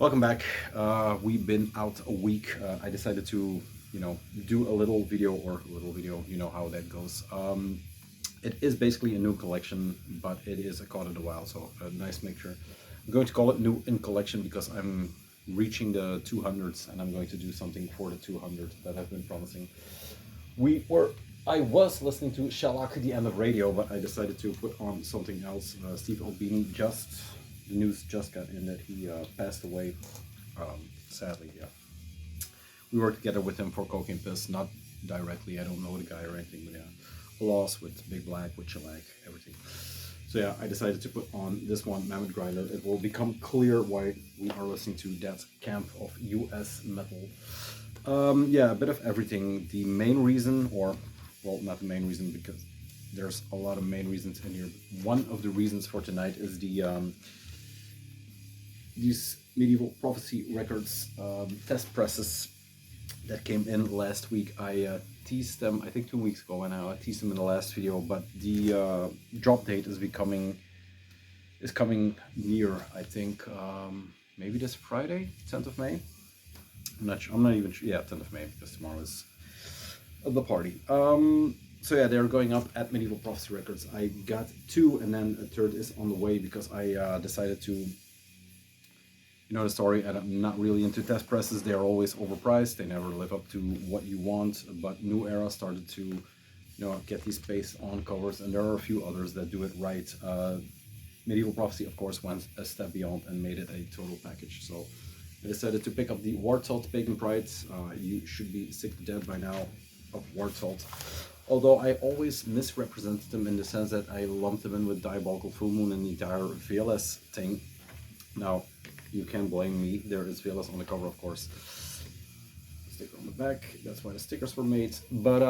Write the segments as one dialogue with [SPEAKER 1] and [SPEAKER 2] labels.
[SPEAKER 1] Welcome back. We've been out a week. I decided to, do a little video, you know how that goes. It is basically a new collection, but it is a caught in the wild, so a nice mixture. I'm going to call it new in collection because I'm reaching the 200s and I'm going to do something for the 200 that I've been promising. I was listening to Shellac, The End of Radio, but I decided to put on something else. Steve Albini the news just got in that he passed away, sadly, yeah. We worked together with him for Coke and Piss, not directly, I don't know the guy or anything, but yeah, a loss with Big Black, with Shellac, everything. So yeah, I decided to put on this one, Mammoth Grinder. It will become clear why we are listening to that camp of US metal. Yeah, a bit of everything. The main reason, or, well, not the main reason, because there's a lot of main reasons in here. One of the reasons for tonight is these Medieval Prophecy Records test presses that came in last week. I teased them, I think 2 weeks ago, and I teased them in the last video, but the drop date is coming near, I think, maybe this Friday, 10th of May. I'm not even sure, yeah, 10th of May, because tomorrow is the party. So yeah, they're going up at Medieval Prophecy Records. I got two, and then a third is on the way because I decided to, you know the story, and I'm not really into test presses. They're always overpriced. They never live up to what you want. But New Era started to, get these space on covers, and there are a few others that do it right. Medieval Prophecy, of course, went a step beyond and made it a total package. So I decided to pick up the Warthog Pagan Pride. You should be sick to death by now of Warthog. Although I always misrepresented them in the sense that I lumped them in with Diabolical Full Moon and the entire VLS thing. Now, you can't blame me. There is VLS on the cover, of course. Sticker on the back. That's why the stickers were made. But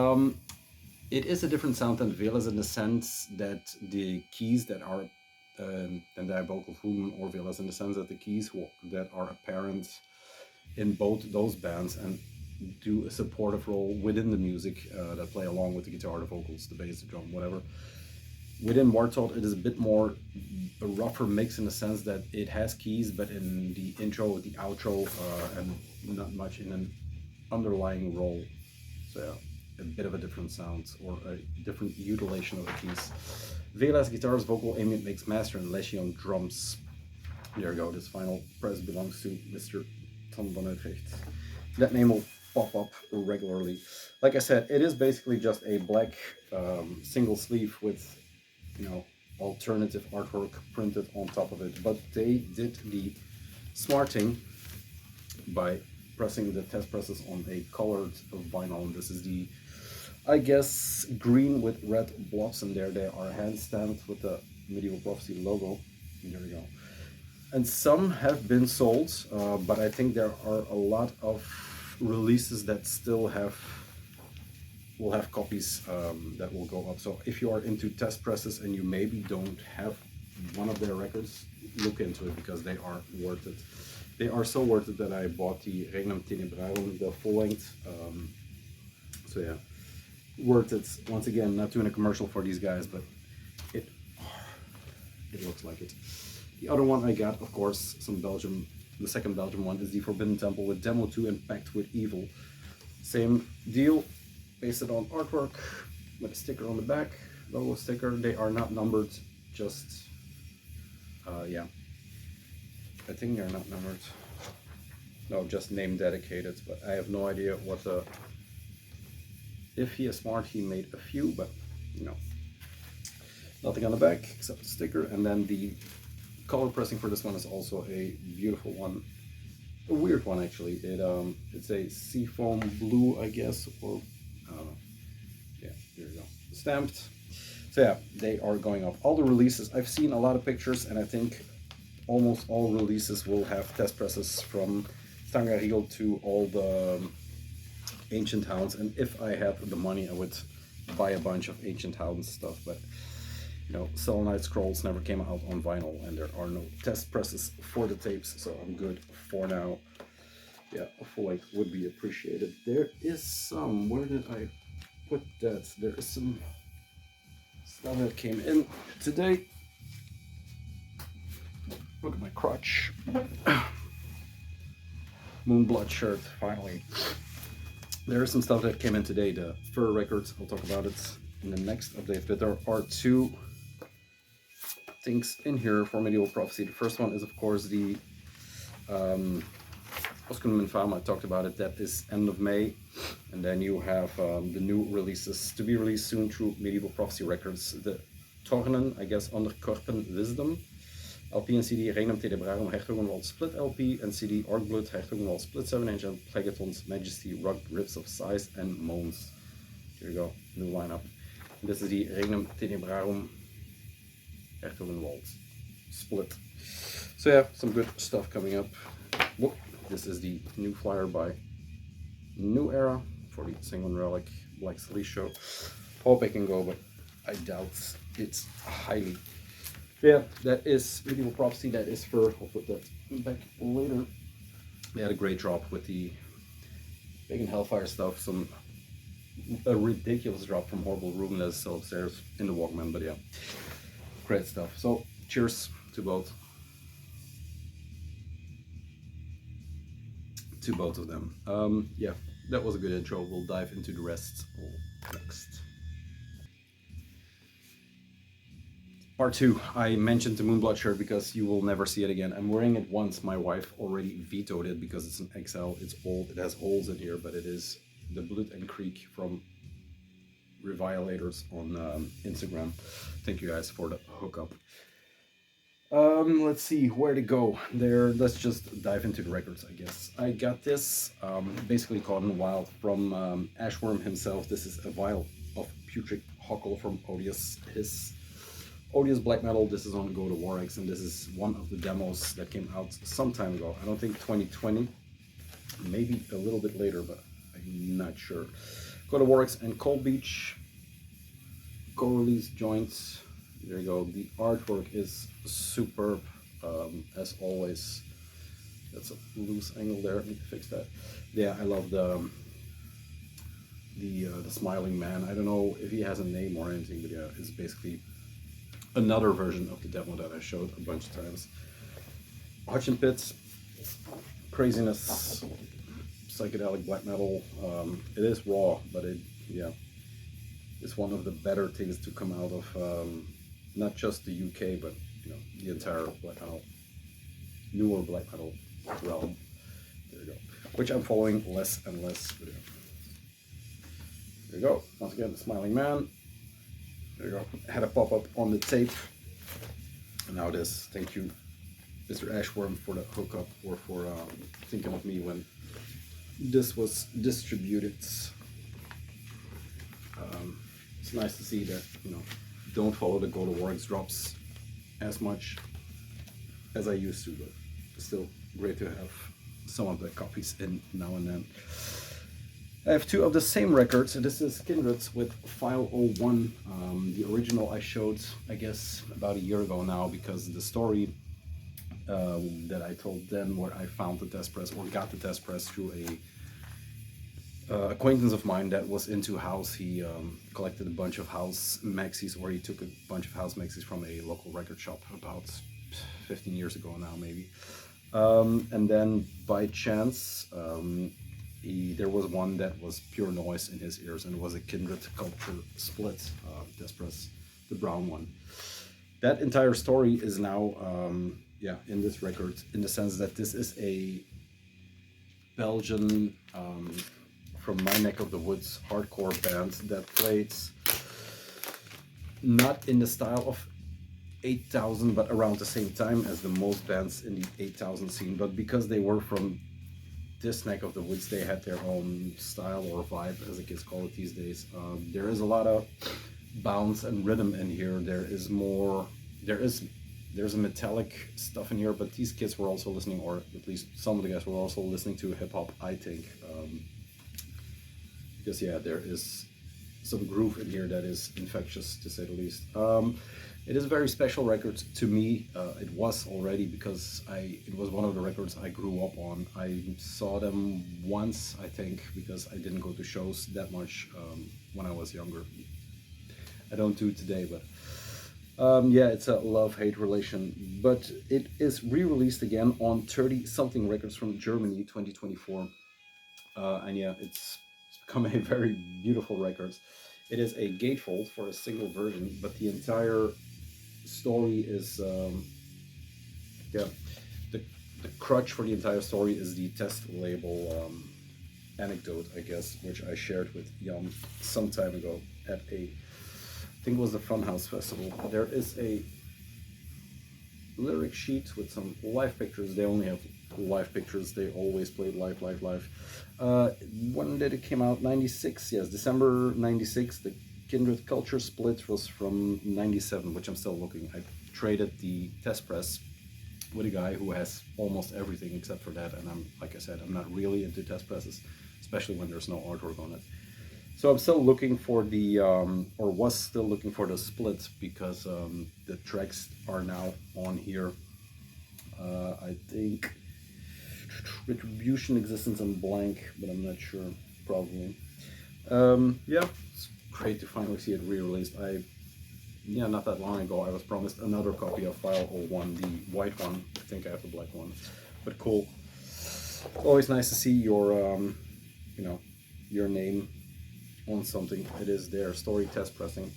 [SPEAKER 1] it is a different sound than VLS in the sense that the keys that are than Diabolical Full Moon or VLS, in the sense that the keys that are apparent in both those bands and do a supportive role within the music that play along with the guitar, the vocals, the bass, the drum, whatever. Within Warthog, it is a bit more a rougher mix in the sense that it has keys, but in the intro, the outro, and not much in an underlying role. So yeah, a bit of a different sound or a different utilization of the keys. Velas guitars, vocal, ambient mix, master, and Leshy on drums. There you go. This final press belongs to Mr. Tom van Utrecht. That name will pop up regularly. Like I said, it is basically just a black single sleeve with, alternative artwork printed on top of it. But they did the smart thing by pressing the test presses on a colored vinyl. And this is the, I guess, green with red blocks, and there they are hand stamped with the Medieval Prophecy logo. And there we go. And some have been sold, but I think there are a lot of releases that still will have copies that will go up. So if you are into test presses and you maybe don't have one of their records, look into it because they are worth it. They are so worth it that I bought the Regnum Tenebralum, the full length. So yeah, worth it. Once again, not doing a commercial for these guys, but it looks like it. The other one I got, of course, some Belgium. The second Belgium one is the Forbidden Temple with Demo 2 and Pact with Evil. Same deal, pasted on artwork with a sticker on the back, logo sticker. They are not numbered, just, yeah. I think they're not numbered. No, just name dedicated, but I have no idea what the... If he is smart, he made a few, but, nothing on the back except the sticker. And then the color pressing for this one is also a beautiful one, a weird one actually. It's a seafoam blue, I guess, or I don't know. Yeah, there you go, stamped. So yeah, they are going up. All the releases, I've seen a lot of pictures, and I think almost all releases will have test presses from Stangaril to all the Ancient Hounds. And if I had the money, I would buy a bunch of Ancient Hounds stuff, but Selenite Scrolls never came out on vinyl, and there are no test presses for the tapes, so I'm good for now. Yeah, a full length would be appreciated. There is some, where did I put that? There is some stuff that came in today. Look at my crotch. Moonblood shirt, finally. There is some stuff that came in today, the fur records. I'll talk about it in the next update, but there are two things in here for Medieval Prophecy. The first one is, of course, the Osculum Infama. I talked about it. That is end of May. And then you have the new releases to be released soon through Medieval Prophecy Records. The Tornen, I guess, Onderkorpen Wisdom LP and CD, Regnum Tenebrarum Hertogenwald Split LP and CD, Orkblood Hertogenwald Split 7-inch and Plegaton's Majesty Rugged Rips of Size and Moans. Here you go, new lineup. And this is the Regnum Tenebrarum Hertogenwald Split. So yeah, some good stuff coming up. Whoop. This is the new flyer by New Era for the Single Relic Black Sleeve show. Hope I can go, but I doubt it's highly. Yeah, that is Medieval Prophecy. That is fur. I'll put that back later. They had a great drop with the Pagan Hellfire stuff. A ridiculous drop from Horrible Ruben that's still upstairs in the Walkman. But yeah, great stuff. So cheers to both. To both of them. Yeah, that was a good intro. We'll dive into the rest next. Part 2. I mentioned the Moonblood shirt because you will never see it again. I'm wearing it once. My wife already vetoed it because it's an XL. It's old. It has holes in here, but it is the Blood and Creek from Revilators on Instagram. Thank you guys for the hookup. Let's see where to go there. Let's just dive into the records, I guess. I got this basically caught in the wild from Ashworm himself. This is a vial of Putrid Huckle from Odious. His Odious Black Metal. This is on Go to Warx, and this is one of the demos that came out some time ago. I don't think 2020, maybe a little bit later, but I'm not sure. Go to Warx and Cold Beach co-release joints. There you go. The artwork is superb, as always. That's a loose angle there. I need to fix that. Yeah, I love the smiling man. I don't know if he has a name or anything, but yeah, it's basically another version of the demo that I showed a bunch of times. Hutchin Pits, craziness, psychedelic black metal. It is raw, but it's one of the better things to come out of not just the UK, but the entire black metal, newer black metal realm. There you go. Which I'm following less and less. There you go. Once again, the smiling man. There you go. Had a pop-up on the tape. And now this. Thank you, Mr. Ashworm, for the hookup, or for thinking of me when this was distributed. It's nice to see that, don't follow the Go to Warx drops as much as I used to, but still great to have some of the copies in now and then. I have two of the same records. This is Kindred's with File 01. The original I showed, I guess, about a year ago now, because the story that I told then, where I found the test press, or got the test press through a acquaintance of mine that was into house. He collected a bunch of house maxis, or he took a bunch of house maxis from a local record shop about 15 years ago now, maybe. And then by chance, there was one that was pure noise in his ears, and it was a Kindred Culture Split test press, the brown one. That entire story is now in this record, in the sense that this is a Belgian, from my neck of the woods, hardcore band that played not in the style of 8000, but around the same time as the most bands in the 8000 scene. But because they were from this neck of the woods, they had their own style, or vibe, as the kids call it these days. There is a lot of bounce and rhythm in here. There's a metallic stuff in here, but these kids were also listening, or at least some of the guys were also listening to hip hop, I think. Because there is some groove in here that is infectious, to say the least. It is a very special record to me. It was already, because it was one of the records I grew up on. I saw them once, I think, because I didn't go to shows that much when I was younger. I don't do it today, but Yeah, it's a love-hate relation, but it is re-released again on 30-something records from Germany, 2024. And yeah, it's become a very beautiful record. It is a gatefold for a single version, but the entire story is yeah, the the crutch for the entire story is the test label anecdote, I guess, which I shared with Jan some time ago at I think it was the Funhouse Festival. There is a lyric sheet with some live pictures. They only have live pictures. They always played live, live, live. When did it came out? 96, yes, December 96. The Kindred Culture split was from 97, which I'm still looking. I traded the test press with a guy who has almost everything except for that, and I'm, like I said, I'm not really into test presses, especially when there's no artwork on it. So I'm still looking for the, or was still looking for the split, because the tracks are now on here. I think Retribution, Existence, and Blank, but I'm not sure, probably. Yeah, it's great to finally see it re-released. Yeah, not that long ago, I was promised another copy of File 01, the white one. I think I have the black one, but cool. Always nice to see your, you know, your name on something. It is there. Story test pressing.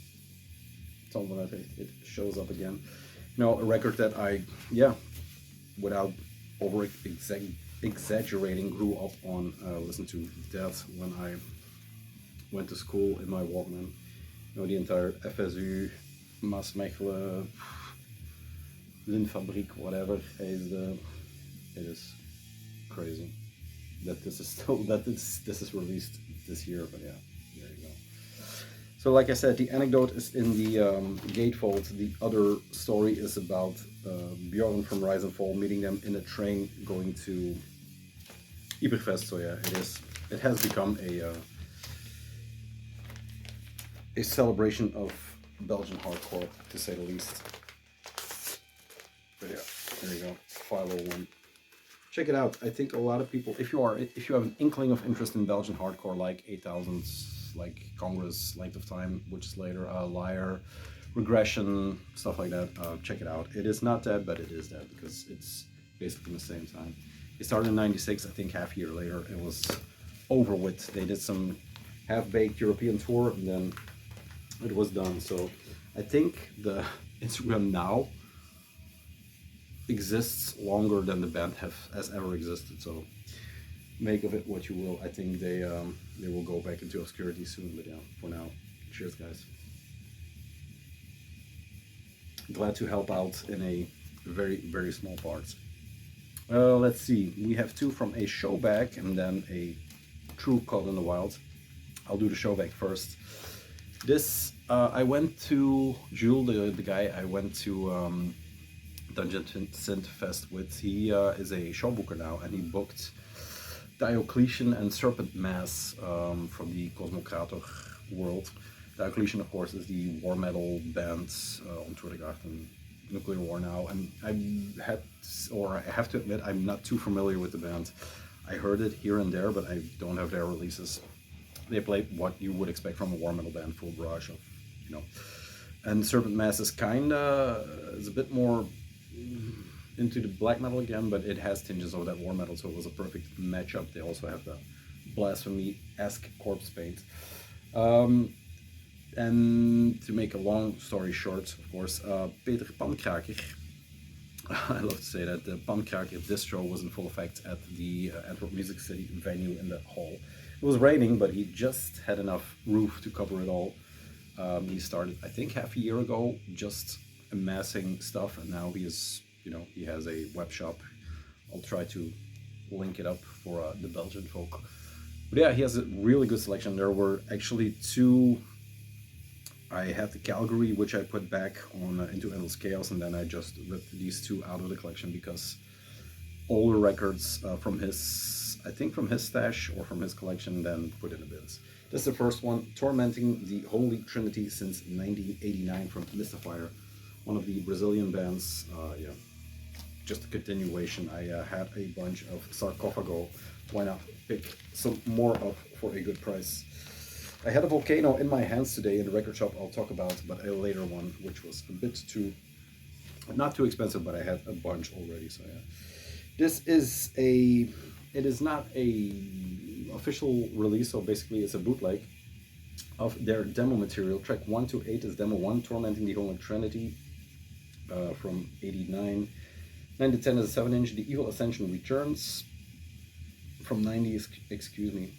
[SPEAKER 1] Something that it shows up again. You know, a record that I, yeah, without over exaggerating, grew up on. Listened to that when I went to school in my Walkman. You know, the entire FSU, Maasmechelen, Lindfabriek, whatever. It is crazy that this is still this is released this year. But yeah, there you go. So, like I said, the anecdote is in the gatefold. The other story is about Bjorn from Rise and Fall meeting them in a train going to Iberfest. So yeah, it has become a celebration of Belgian hardcore, to say the least. But yeah, there you go, File 01. Check it out. I think a lot of people, if you have an inkling of interest in Belgian hardcore, like 8000, like Congress, Length of Time, which is later, Liar, Regression, stuff like that, check it out. It is not dead, but it is dead, because it's basically the same time. It started in 96, I think half a year later, it was over with. They did some half-baked European tour, and then it was done. So I think the Instagram now exists longer than the band has ever existed. So make of it what you will. I think they will go back into obscurity soon. But yeah, for now, cheers, guys. Glad to help out in a very, very small part. Let's see. We have two from a show bag and then a true Caught in the Wild. I'll do the show bag first. This I went to Jules, the guy I went to Dungeon Synth Fest with. He is a showbooker now, and he booked Diocletian and Serpent Mass from the Cosmocrator world. Diocletian, of course, is the war metal band on Tordegarten, Nuclear War now, and I have to admit, I'm not too familiar with the band. I heard it here and there, but I don't have their releases. They play what you would expect from a war metal band, full barrage of, you know. And Serpent Mass is is a bit more into the black metal again, but it has tinges of that war metal, so it was a perfect matchup. They also have the blasphemy-esque corpse paint. And to make a long story short, of course, Peter Pankraker, I love to say that, the Pankraker distro was in full effect at the Antwerp Music City venue in the hall. It was raining, but he just had enough roof to cover it all. He started, I think, half a year ago, just amassing stuff, and now he is, you know, he has a web shop. I'll try to link it up for the Belgian folk. But yeah, he has a really good selection. There were actually two. I had the Calgary, which I put back on into Endless Chaos, and then I just ripped these two out of the collection because older records from his, I think from his stash or from his collection, then put in the bins. This is the first one, Tormenting the Holy Trinity since 1989 from Mystifier, one of the Brazilian bands. Yeah, just a continuation. I had a bunch of Sarcophago. Why not pick some more up for a good price? I had a Volcano in my hands today in the record shop. I'll talk about, but a later one, which was a bit too, not too expensive, but I had a bunch already. So yeah, this is a, it is not a official release. So basically, it's a bootleg of their demo material. Track 1 to 8 is demo 1, Tormenting the Holy Trinity, from '89. 9 to 10 is a 7-inch, The Evil Ascension Returns, from '90s. Excuse me.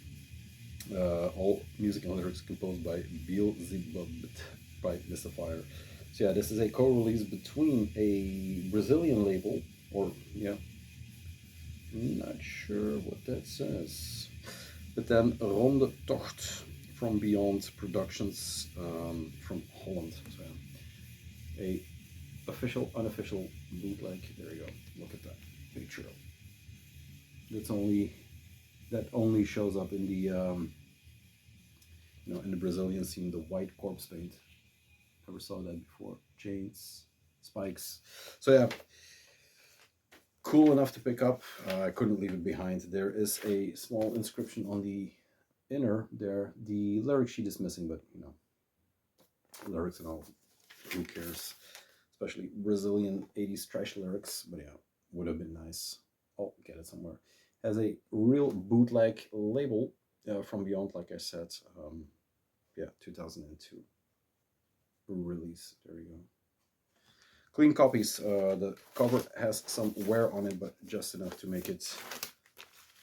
[SPEAKER 1] All music and lyrics composed by Beelzebub by Mystifier. So yeah, this is a co-release between a Brazilian label, or yeah, not sure what that says, but then Ronde Tocht from Beyond Productions, from Holland. So yeah, a official, unofficial bootleg. There you go. Look at that picture. That only shows up in the in the Brazilian scene, the white corpse paint. Never saw that before. Chains, spikes. So yeah, cool enough to pick up. I couldn't leave it behind. There is a small inscription on the inner there. The lyric sheet is missing, but lyrics and all, who cares? Especially Brazilian 80s trash lyrics. But yeah, would have been nice. I'll get it somewhere. Has a real bootleg label from Beyond, like I said. Yeah, 2002 release. There you go. Clean copies. The cover has some wear on it, but just enough to make it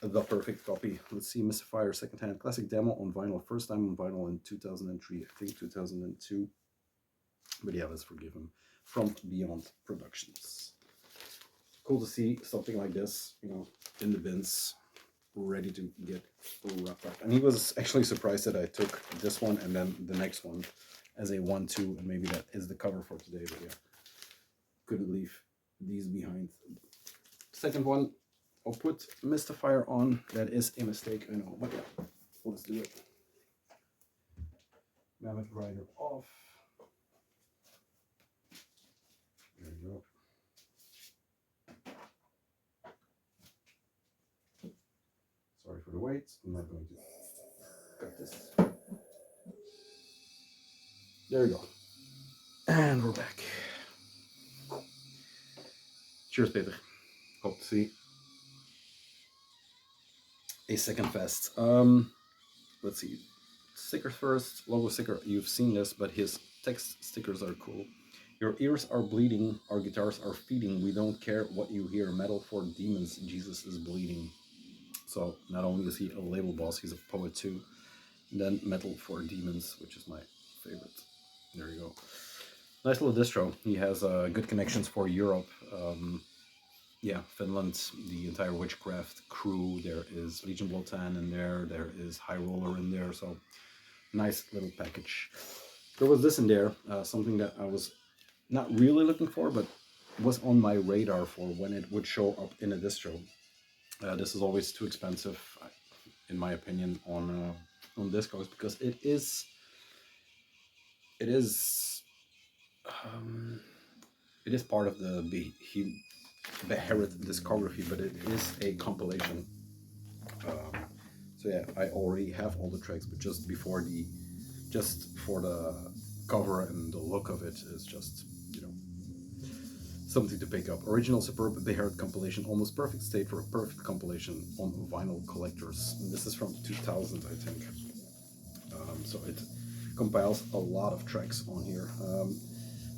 [SPEAKER 1] the perfect copy. Let's see, Mystifier secondhand classic demo on vinyl. First time on vinyl in 2003, I think 2002. But yeah, let's forgive him. From Beyond Productions. Cool to see something like this, in the bins, ready to get wrapped up. And he was actually surprised that I took this one and then the next one as a 1-2, and maybe that is the cover for today. But yeah, couldn't leave these behind. Second one, I'll put Mystifier on. That is a mistake, I know, but yeah, let's do it. Mammoth Rider off. There you go. Sorry for the wait. I'm not going to cut this. There we go. And we're back. Cheers, Peter. Hope to see a second fest. Let's see. Stickers first. Logo sticker. You've seen this, but his text stickers are cool. Your ears are bleeding. Our guitars are feeding. We don't care what you hear. Metal for demons. Jesus is bleeding. So not only is he a label boss, he's a poet too. And then Metal for Demons, which is my favorite. There you go. Nice little distro. He has good connections for Europe. Yeah, Finland, the entire Witchcraft crew. There is Legion Blotan in there. There is High Roller in there. So nice little package. There was this in there, something that I was not really looking for, but was on my radar for when it would show up in a distro. This is always too expensive, in my opinion, on Discogs, because it is part of the Beherit discography, but it is a compilation. So yeah, I already have all the tracks, but just for the cover and the look of it is just something to pick up. Original superb Beherit compilation, almost perfect state for a perfect compilation on vinyl collectors. And this is from 2000, I think. So it compiles a lot of tracks on here.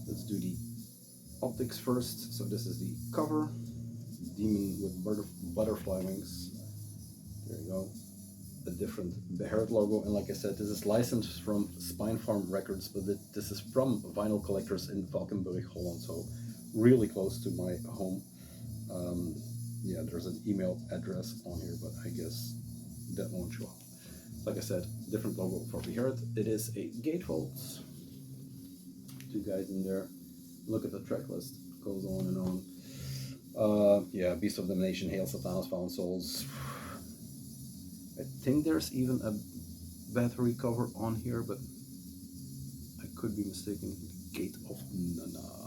[SPEAKER 1] Let's do the optics first. So this is the cover, demon with butterfly wings. There you go. A different Beherit logo, and like I said, this is licensed from Spine Farm Records, but this is from vinyl collectors in Valkenburg, Holland, so really close to my home. Yeah, there's an email address on here, but I guess that won't show up. Like I said, different logo for Beherit. It is a gatefold. Two guys in there. Look at the track list. Goes on and on. Yeah, Beast of Domination, Hail Satanas, Fallen Souls. I think there's even a battery cover on here, but I could be mistaken. Gate of Nana.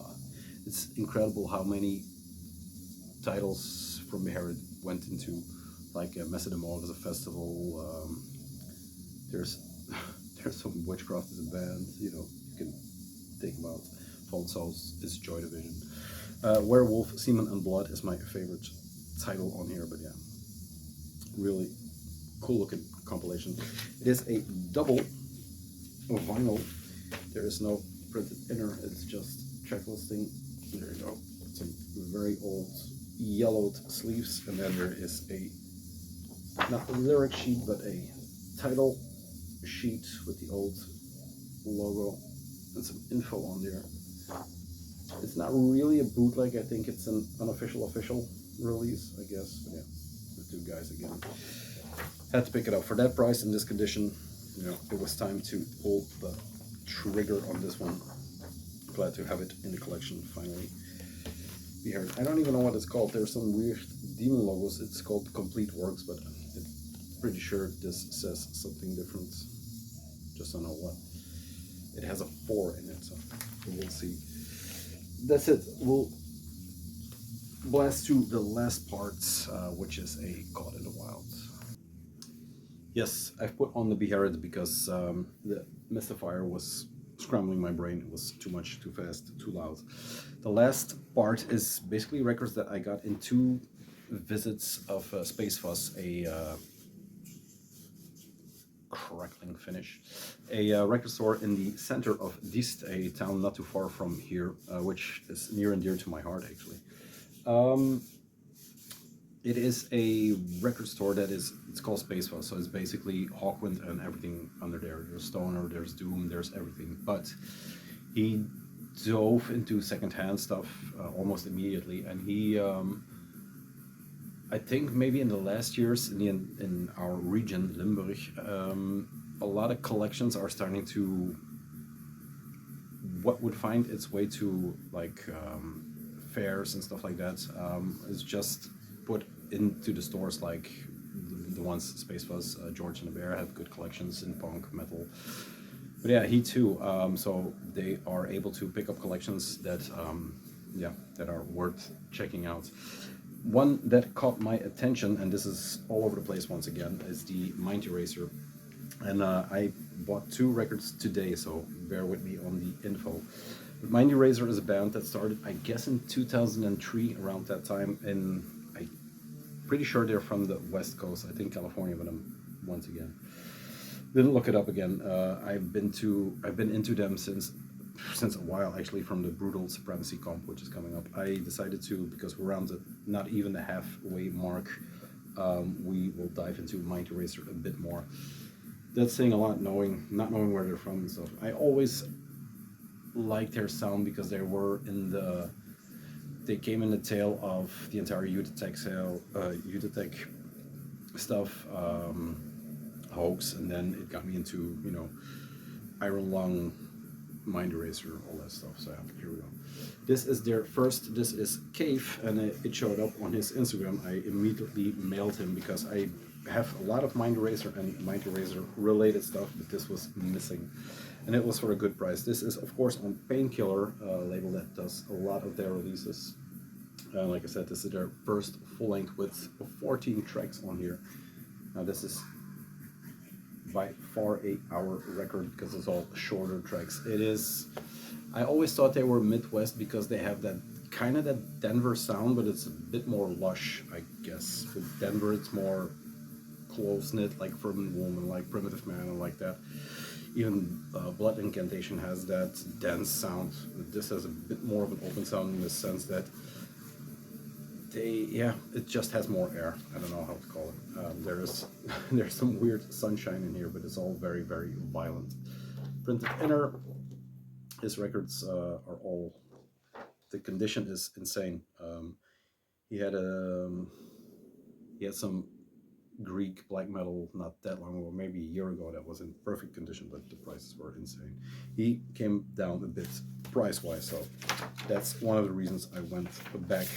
[SPEAKER 1] It's incredible how many titles from Beherit went into, like Messe de Mort as a festival. There's There's some Witchcraft as a band, you know, you can think about. Fallen Souls is Joy Division. Werewolf, Semen and Blood is my favorite title on here, but yeah, really cool looking compilation. It is a double vinyl. There is no printed inner, it's just track listing. There you go. Some very old yellowed sleeves, and then there is a, not a lyric sheet, but a title sheet with the old logo and some info on there. It's not really a bootleg, I think it's an unofficial official release, I guess. But yeah, the two guys again. Had to pick it up for that price in this condition. You know, it was time to pull the trigger on this one. Glad to have it in the collection finally. Beherit. I don't even know what it's called. There's some weird demon logos. It's called Complete Works, but I'm pretty sure this says something different. Just don't know what. It has a 4 in it, so we'll see. That's it. We'll blast to the last part, which is a Caught in the Wild. Yes, I've put on the Beherit because the Mystifier was scrambling my brain. It was too much, too fast, too loud. The last part is basically records that I got in 2 visits of Space Fuzz, a crackling finish, a record store in the center of Diest, a town not too far from here, which is near and dear to my heart actually. It is a record store that is, it's called Space Fuzz, so it's basically Hawkwind and everything under there. There's Stoner, there's Doom, there's everything. But he dove into secondhand stuff almost immediately, and he, I think maybe in the last years in our region, Limburg, a lot of collections are starting to, what would find its way to like fairs and stuff like that, is just put into the stores, like the ones Space Fuzz, George and the Bear have good collections in punk, metal. But yeah, he too, so they are able to pick up collections that, yeah, that are worth checking out. One that caught my attention, and this is all over the place once again, is the Mind Eraser. And I bought 2 records today, so bear with me on the info. But Mind Eraser is a band that started, I guess, in 2003, around that time, and I'm pretty sure they're from the West Coast, I think California, but once again, didn't look it up again. I've been into them since a while, actually, from the Brutal Supremacy comp, which is coming up. I decided to, because we're around the not even the halfway mark, we will dive into Mind Eraser a bit more. That's saying a lot, not knowing where they're from and stuff. I always liked their sound because they were in the, they came in the tail of the entire Utatech stuff, Hoax, and then it got me into, you know, Iron Lung, Mind Eraser, all that stuff. So yeah, here we go. This is their first, this is Cave, and it showed up on his Instagram. I immediately mailed him because I have a lot of Mind Eraser and Mind Eraser related stuff, but this was missing. And it was for a good price. This is, of course, on Painkiller, label that does a lot of their releases. Like I said, this is their first full length with 14 tracks on here. Now this is by far a hour record because it's all shorter tracks. It is, I always thought they were Midwest because they have that kind of that Denver sound, but it's a bit more lush, I guess. With Denver, it's more close-knit, like Fervent Woman, like Primitive Man, and like that. Even Blood Incantation has that dense sound. This has a bit more of an open sound in the sense that it just has more air. I don't know how to call it. There's some weird sunshine in here, but it's all very, very violent. Printed inner. His records are all, the condition is insane. He had some Greek black metal not that long ago, maybe a year ago, that was in perfect condition, but the prices were insane. He came down a bit price-wise, so that's one of the reasons I went back.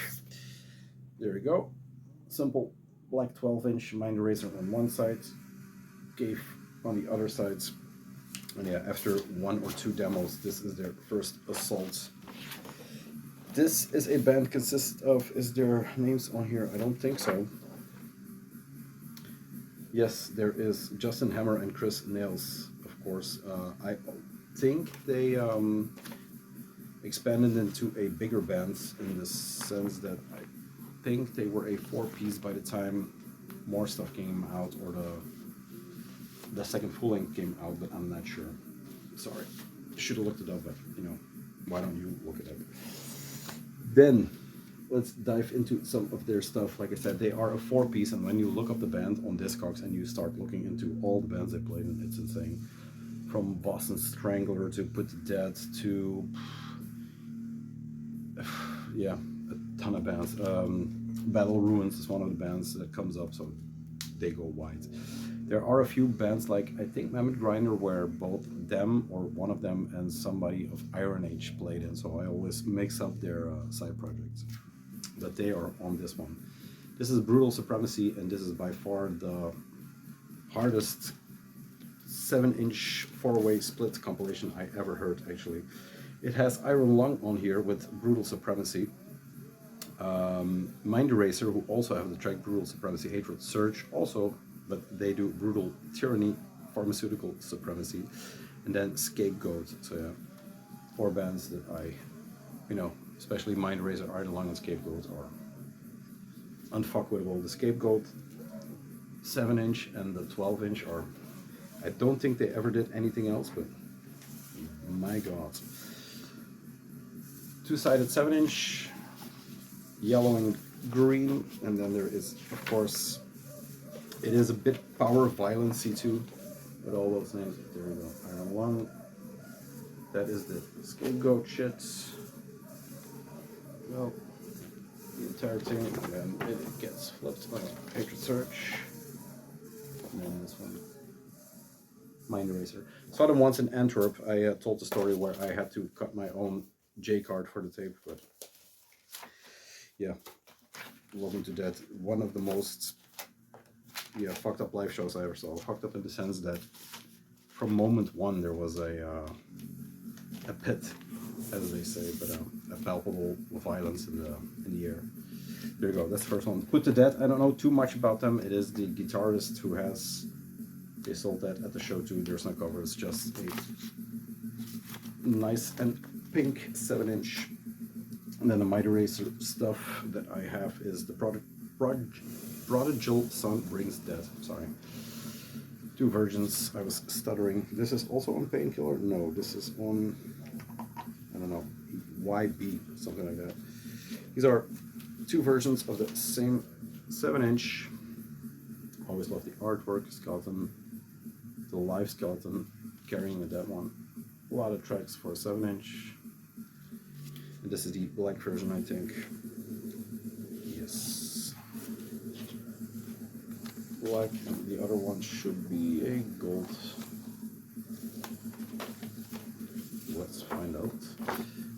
[SPEAKER 1] There we go. Simple black 12-inch Mind Eraser on one side, Cave on the other side. And yeah, after 1 or 2 demos, this is their first assault. This is a band consists of, is there names on here? I don't think so. Yes, there is Justin Hammer and Chris Nails, of of course. I think they expanded into a bigger band in the sense that I think they were a 4-piece by the time more stuff came out, or the second full length came out, but I'm not sure. Sorry, should have looked it up, but you know, why don't you look it up? Then let's dive into some of their stuff. Like I said, they are a 4-piece, and when you look up the band on Discogs and you start looking into all the bands they played in, it's insane. From Boston Strangler to Put to Death to yeah, a ton of bands. Battle Ruins is one of the bands that comes up, so they go wide. There are a few bands like, I think, Mammoth Grinder, where both them or one of them and somebody of Iron Age played in, so I always mix up their side projects. But they are on this one. This is Brutal Supremacy, and this is by far the hardest 7-inch 4-way split compilation I ever heard, actually. It has Iron Lung on here with Brutal Supremacy. Mind Eraser, who also have the track Brutal Supremacy, Hatred Surge, also, but they do Brutal Tyranny, Pharmaceutical Supremacy, and then Scapegoat. So yeah, 4 bands that I, you know, especially Mind Eraser, Iron Lung, and Scapegoat are unfuckwittable. The Scapegoat 7-inch and the 12-inch are, I don't think they ever did anything else, but my god. 2-sided 7-inch, yellow and green, and then there is, of course, it is a bit power violence-y too, with all those names. There we go. Iron Lung. That is the Scapegoat shit. Well, the entire thing, and then it gets flipped. Oh, Hatred Search. And then this one, Mind Eraser. Saw them once in Antwerp. I told the story where I had to cut my own J card for the tape, but yeah, love them to death. One of the most fucked up live shows I ever saw. Fucked up in the sense that from moment one there was a pit, as they say, but a palpable violence in the air. There you go. That's the first one. Put to Death. I don't know too much about them. It is the guitarist who has. They sold that at the show too. There's no cover. It's just a nice and pink 7-inch. And then the Mind Eraser stuff that I have is the Prodigal Son Brings Death. Sorry. 2 versions. I was stuttering. This is also on Painkiller? No, this is on, I don't know, YB, something like that. These are 2 versions of the same 7-inch. Always love the artwork, skeleton, the live skeleton carrying the dead one. A lot of tracks for a 7-inch. And this is the black version, I think. Yes. Black, and the other one should be a gold. Let's find out.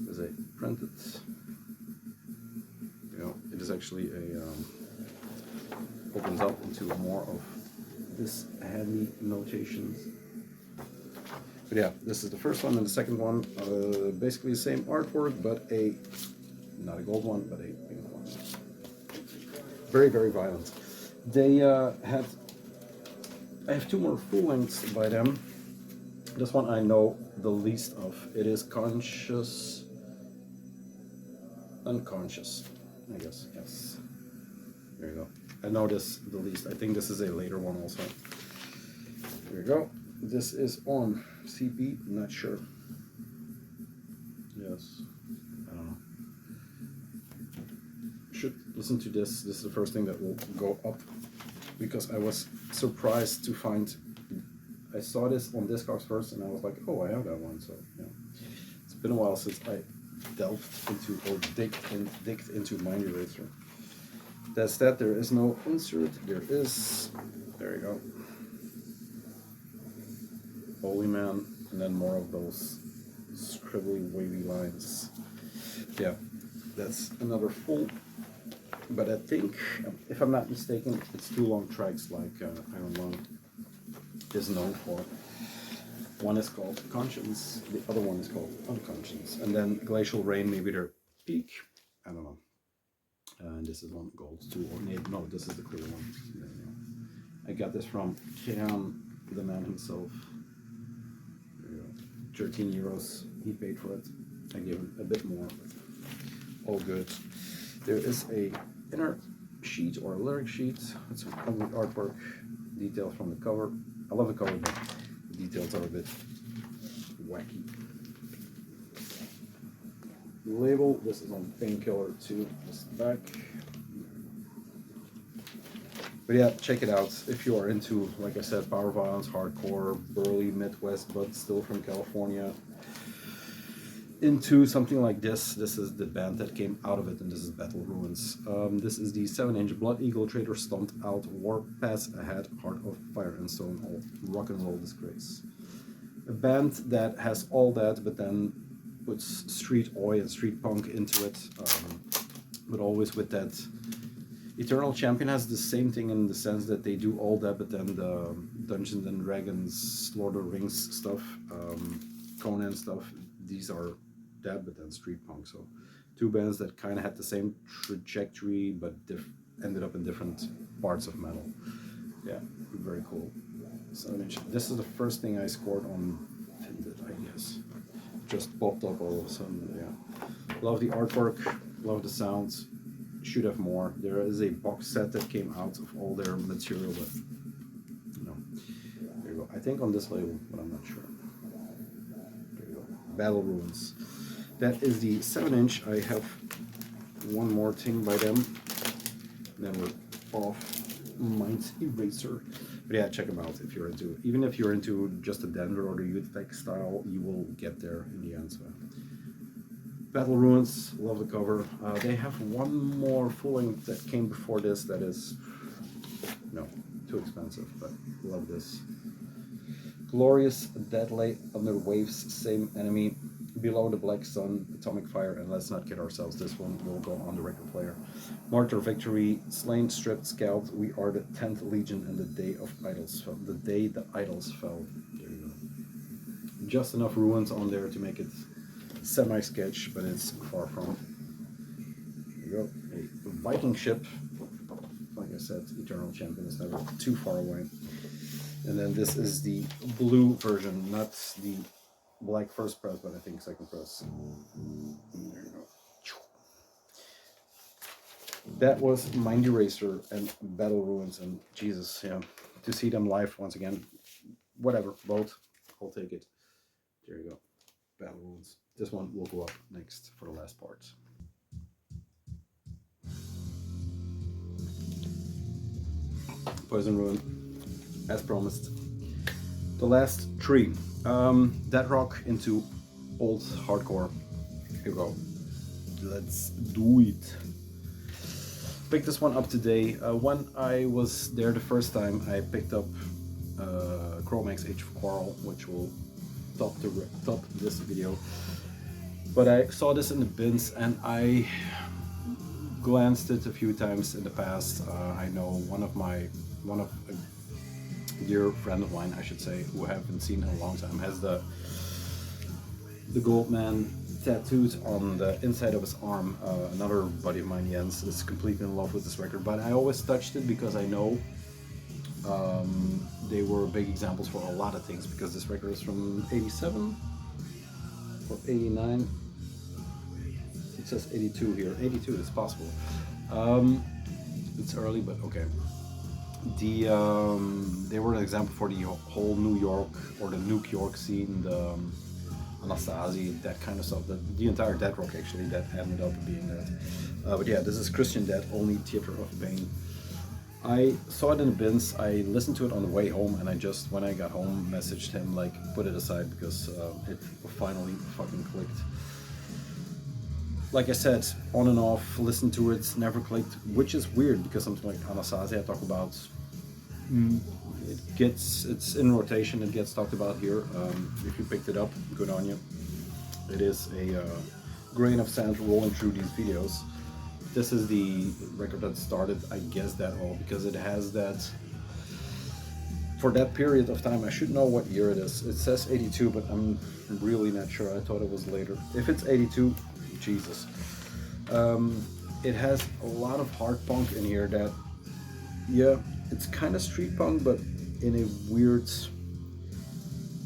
[SPEAKER 1] There's a printed. You know, it is actually a opens up into more of this handy notations. But yeah, this is the first one, and the second one, basically the same artwork, but not a gold one, but a pink one. Very, very violent. They I have 2 more full lengths by them. This one I know the least of. It is Unconscious, I guess, yes. There you go. I know this the least. I think this is a later one also. There you go. This is on CP, not sure. Yes, I don't know. Should listen to this. This is the first thing that will go up, because I was surprised to find. I saw this on Discogs first, and I was like, oh, I have that one. So yeah, it's been a while since I delved into or digged into Mind Eraser. That's that. There is no insert. There you go. Holy Man, and then more of those scribbly, wavy lines. Yeah, that's another full. But I think, if I'm not mistaken, it's 2 long tracks like Iron Lung is known for. One is called Conscience, the other one is called Unconscious. And then Glacial Rain, maybe their peak, I don't know. And this is on gold too, or no, this is the clear one. I got this from Cam, the man himself. 13 euros he paid for it. I gave him a bit more, but all good. There is a inner sheet or a lyric sheet. It's some ugly artwork, details from the cover. I love the cover, but the details are a bit wacky. Label, this is on Painkiller 2, this is the back. But yeah, check it out if you are into, like I said, power violence, hardcore, burly Midwest, but still from California. Into something like this. This is the band that came out of it, and this is Battle Ruins. This is the 7-inch Blood Eagle Traitor Stomped Out War Pass Ahead, Heart of Fire and Stone, all rock and roll disgrace. A band that has all that, but then puts street oi and street punk into it, but always with that. Eternal Champion has the same thing in the sense that they do all that, but then the Dungeons and Dragons, Lord of the Rings stuff, Conan stuff, these are that, but then street punk. So two bands that kind of had the same trajectory, but ended up in different parts of metal. Yeah, very cool. 7-inch. This is the first thing I scored on Kindred, I guess. Just popped up all of a sudden. Yeah, love the artwork, love the sounds. Should have more. There is a box set that came out of all their material, but you know, there you go. I think on this label, but I'm not sure. There you go. Battle Ruins. That is the 7-inch. I have one more thing by them. Then we're off. Mind Eraser. But yeah, check them out if you're into. Even if you're into just the Denver or the Youth Tech style, you will get there in the end. So. Battle Ruins, love the cover. They have one more full length that came before this that is, no, too expensive, but love this. Glorious, Deadly, Under Waves, Same Enemy, Below the Black Sun, Atomic Fire, and let's not kid ourselves, this one will go on the record player. Martyr Victory, Slain, Stripped, Scalped, We Are the 10th Legion, and the Day of Idols Fell. The Day the Idols Fell. There you go. Just enough ruins on there to make it semi-sketch, but it's far from. There you go. A Viking ship. Like I said, Eternal Champion is never too far away. And then this is the blue version, not the black first press, but I think second press. There you go. That was Mind Eraser and Battle Ruins, and Jesus, yeah, to see them live once again, whatever, both, I'll take it. There you go. Battle Ruins. This one will go up next for the last part. Poison Ruin, as promised. The last three. Dead rock into old hardcore. Here we go. Let's do it. Picked this one up today. When I was there the first time, I picked up Cro-Mags Age of Quarrel, which will top this video. But I saw this in the bins and I glanced it a few times in the past. I know one of a dear friend of mine, I should say, who I haven't seen in a long time, has the Goldman tattooed on the inside of his arm. Another buddy of mine, Jens, is completely in love with this record, but I always touched it because I know they were big examples for a lot of things, because this record is from 87 or 89. It says 82 here. 82 is possible. It's early, but okay. They were an example for the whole New York or the Nuke York scene, the Anastasia, that kind of stuff. The entire Dead Rock actually that ended up being that. But yeah, this is Christian Dead, Only Theater of Pain. I saw it in the bins. I listened to it on the way home, and I just, when I got home, messaged him like, put it aside, because it finally fucking clicked. Like I said, on and off, listened to it, never clicked, which is weird because something like Anastasia I talk about, it's in rotation, it gets talked about here. If you picked it up, good on you. It is a grain of sand rolling through these videos. This is the record that started, I guess, that all, because it has that, for that period of time, I should know what year it is. It says 82, but I'm really not sure. I thought it was later. If it's 82, Jesus. It has a lot of hard punk in here that, yeah, it's kind of street punk, but in a weird,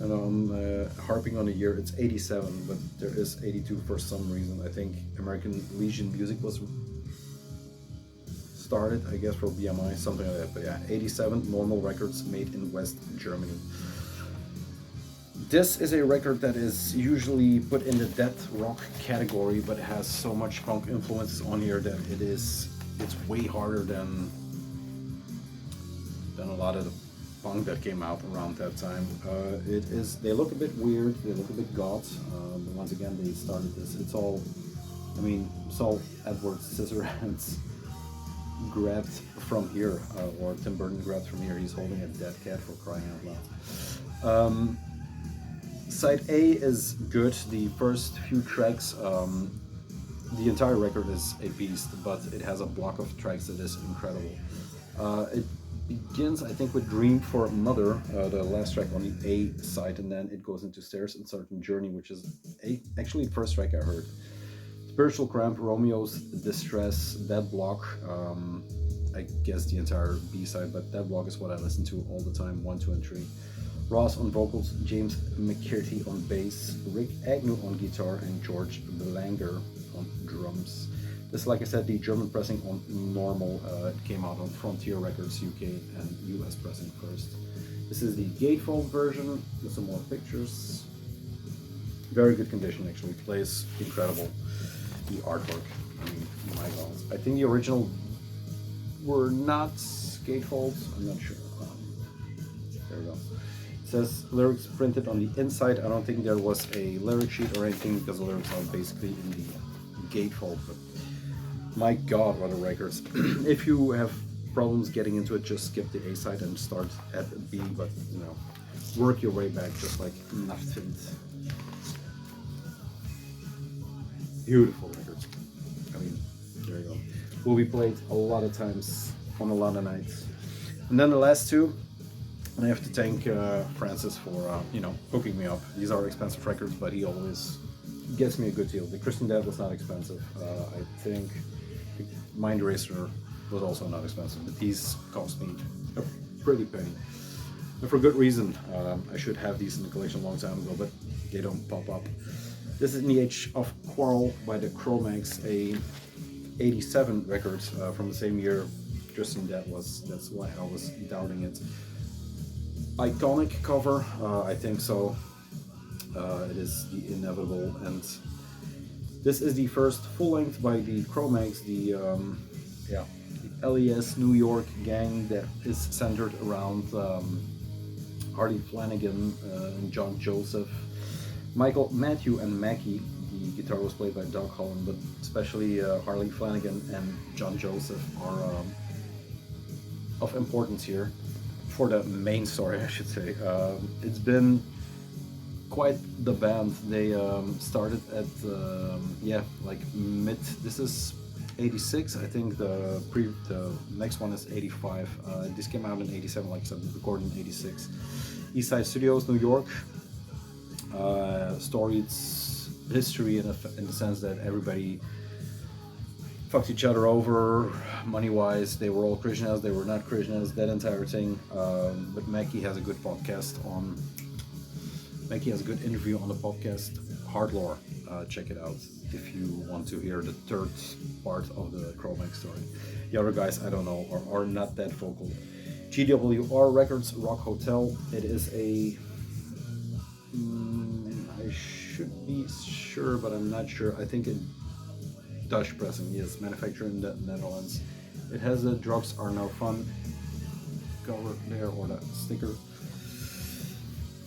[SPEAKER 1] And I'm harping on a year. It's 87, but there is 82 for some reason. I think American Legion Music was started, I guess, for BMI, something like that. But yeah, 87 normal records made in West Germany. This is a record that is usually put in the death rock category, but it has so much punk influences on here that it's way harder than a lot of the punk that came out around that time. They look a bit weird, they look a bit goth. But once again, they started this. It's all, I mean, Saul Edwards Scissorhands grabbed from here, or Tim Burton grabbed from here. He's holding a dead cat, for crying out loud. Side A is good. The first few tracks, the entire record is a beast, but it has a block of tracks that is incredible. It begins, I think, with Dream for Mother, the last track on the A side, and then it goes into Stairs and Certain Journey, which is actually the first track I heard. Spiritual Cramp, Romeo's Distress, That Block, I guess the entire B side, but That Block is what I listen to all the time, 1, 2, and 3. Ross on vocals, James McKirty on bass, Rick Agnew on guitar, and George Belanger on drums. This is, like I said, the German pressing on normal. It came out on Frontier Records UK and US pressing first. This is the gatefold version with some more pictures. Very good condition, actually. Plays incredible. The artwork, I mean, my God. I think the original were not gatefolds. I'm not sure. There we go. It says lyrics printed on the inside. I don't think there was a lyric sheet or anything because the lyrics are basically in the gatefold. But my God, what a record! If you have problems getting into it, just skip the A side and start at B. But you know, work your way back, just like Nachtwind. Beautiful record. I mean, there you go. Will be played a lot of times on a lot of nights. And then the last two. And I have to thank Francis for, hooking me up. These are expensive records, but he always gets me a good deal. The Christian Dead was not expensive. I think the Mind Eraser was also not expensive, but these cost me a pretty penny. And for good reason. I should have these in the collection a long time ago, but they don't pop up. This is In the Age of Quarrel by the Cro-Mags, a 87 record from the same year Christian Dead was. That's why I was doubting it. Iconic cover, I think so. It is the inevitable, and this is the first full length by the Cro-Mags, the LES New York gang that is centered around Harley Flanagan and John Joseph, Michael, Matthew, and Mackie. The guitar was played by Doug Holland, but especially Harley Flanagan and John Joseph are of importance here. For the main story, I should say. It's been quite the band. They started at this is 86. I think the next one is 85. This came out in 87, like I said, recorded in 86. East Side Studios, New York. Storied history in the sense that everybody fucked each other over money-wise. They were all Krishnas, they were not Krishnas, that entire thing. But Mackie has a good interview on the podcast Hardlore. Check it out if you want to hear the third part of the Cro-Mags story. The other guys, I don't know, are not that vocal. GWR Records, Rock Hotel. It is a I should be sure, but I'm not sure. I think Dutch pressing, yes, manufactured in the Netherlands. It has a Drugs Are No Fun cover there, or that sticker.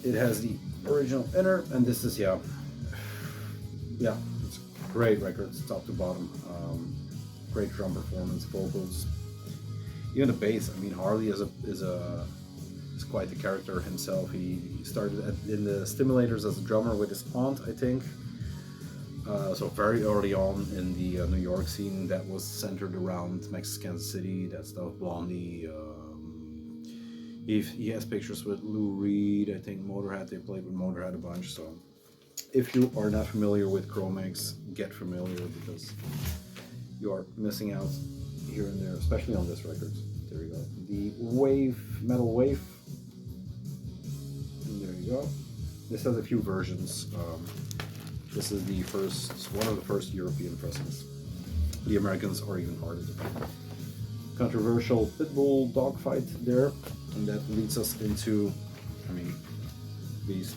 [SPEAKER 1] It has the original inner, and this is, it's a great record, top to bottom. Great drum performance, vocals, even the bass. I mean, Harley is quite the character himself. He started in the Stimulators as a drummer with his aunt, I think. So very early on in the New York scene that was centered around Mexican City, that stuff, Blondie. He has pictures with Lou Reed, I think Motorhead, they played with Motorhead a bunch. So if you are not familiar with Cro-Mags, get familiar, because you are missing out here and there, especially on this record. There you go. The Metal Wave. And there you go. This has a few versions. This is the one of the first European pressings. The Americans are even harder to find. Controversial pitbull dogfight there, and that leads us into, beast.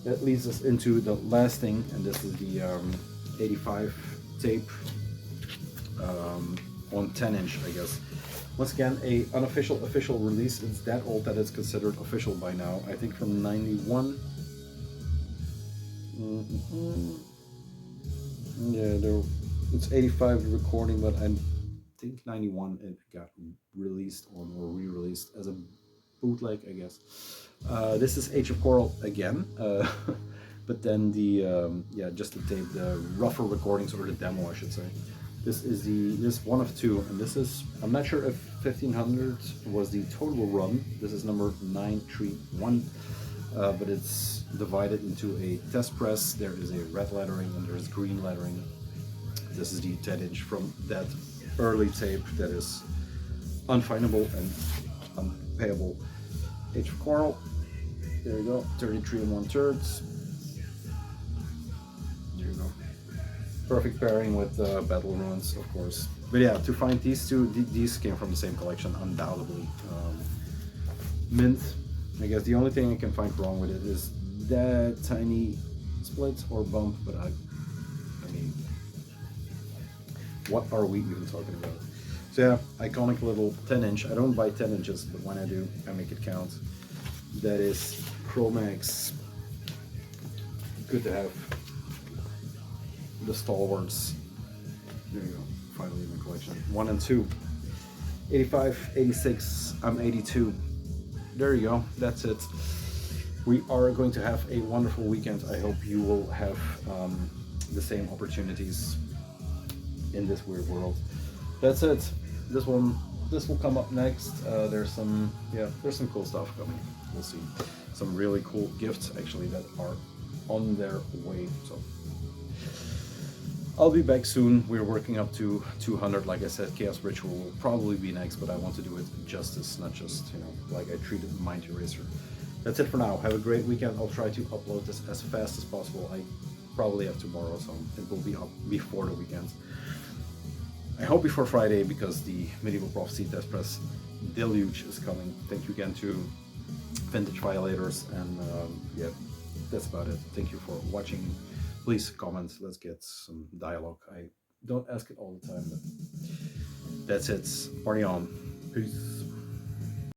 [SPEAKER 1] That leads us into the last thing, and this is the 85 tape on 10-inch, I guess. Once again, a unofficial official release. It's that old that it's considered official by now. I think from 91. Yeah, it's 85 recording, but I think 91 it got released or re-released as a bootleg, I guess. This is Age of Coral again, but then the just the tape, the rougher recordings, or the demo, I should say. This is this one of two, and this is, I'm not sure if 1500 was the total run. This is number 931, but it's divided into a test press. There is a red lettering and there's green lettering. This is the 10-inch from that early tape that is unfindable and unpayable. Age of Coral. There you go, 33 1/3. There you go. Perfect pairing with Battle Ruins, of course. But yeah, to find these two, these came from the same collection, undoubtedly. Mint. I guess the only thing I can find wrong with it is that tiny split or bump, but I mean, what are we even talking about? So yeah, iconic little 10-inch. I don't buy 10 inches, but when I do, I make it count. That is Cro-Mags. Good to have. The stalwarts. There you go, finally in the collection. 1 and 2. 85, 86, I'm 82. There you go, that's it. We are going to have a wonderful weekend. I hope you will have the same opportunities in this weird world. That's it. This will come up next. There's some cool stuff coming. We'll see. Some really cool gifts actually that are on their way. So I'll be back soon. We're working up to 200. Like I said, Chaos Ritual will probably be next, but I want to do it justice, not just, like I treated Mind Eraser. That's it for now. Have a great weekend. I'll try to upload this as fast as possible. I probably have tomorrow, so it will be up before the weekend. I hope before Friday, because the Medieval Prophecy Test Press deluge is coming. Thank you again to Vintage Violators, and yeah, that's about it. Thank you for watching. Please comment. Let's get some dialogue. I don't ask it all the time, but that's it. Party on. Peace.